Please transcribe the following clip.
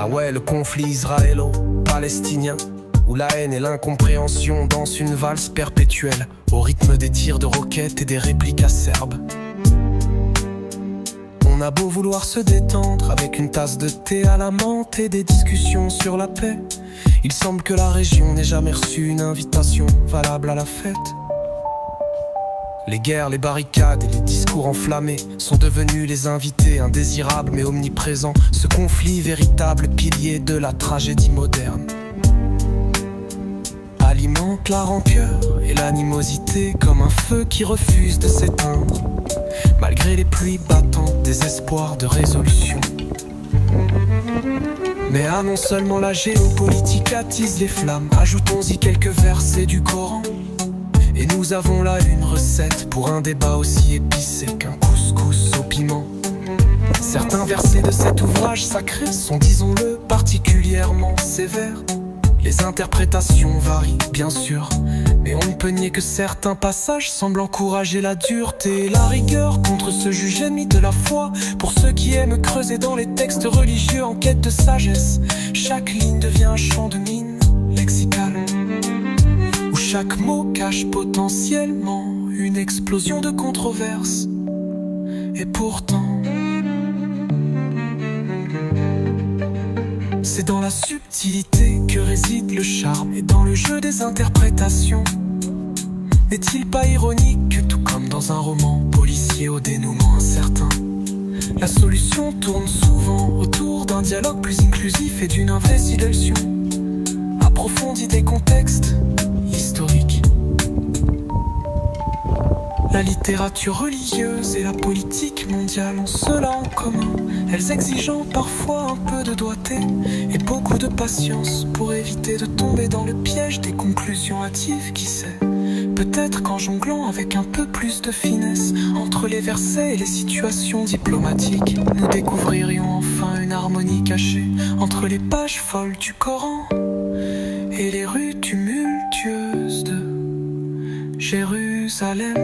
Ah ouais, le conflit israélo-palestinien, où la haine et l'incompréhension dansent une valse perpétuelle au rythme des tirs de roquettes et des répliques acerbes. On a beau vouloir se détendre avec une tasse de thé à la menthe et des discussions sur la paix, il semble que la région n'ait jamais reçu une invitation valable à la fête. Les guerres, les barricades et les discours enflammés sont devenus les invités indésirables mais omniprésents. Ce conflit, véritable pilier de la tragédie moderne, alimente la rancœur et l'animosité comme un feu qui refuse de s'éteindre, malgré les pluies battantes des espoirs de résolution. Mais ah, non seulement la géopolitique attise les flammes, ajoutons-y quelques versets du Coran, et nous avons là une recette pour un débat aussi épicé qu'un couscous au piment. Certains versets de cet ouvrage sacré sont, disons-le, particulièrement sévères. Les interprétations varient, bien sûr, mais on ne peut nier que certains passages semblent encourager la dureté et la rigueur contre ce juge ennemi de la foi. Pour ceux qui aiment creuser dans les textes religieux en quête de sagesse, chaque ligne devient un champ de mine lexical, où chaque mot cache potentiellement une explosion de controverses. Et pourtant, c'est dans la subtilité que réside le charme et dans le jeu des interprétations. N'est-il pas ironique que tout comme dans un roman policier au dénouement incertain, la solution tourne souvent autour d'un dialogue plus inclusif et d'une investigation approfondie des contextes historiques. La littérature religieuse et la politique mondiale ont cela en commun, elles exigeant parfois un peu de doigté et beaucoup de patience pour éviter de tomber dans le piège des conclusions hâtives. Qui sait, peut-être qu'en jonglant avec un peu plus de finesse entre les versets et les situations diplomatiques, nous découvririons enfin une harmonie cachée entre les pages folles du Coran et les rues tumultueuses de Jérusalem.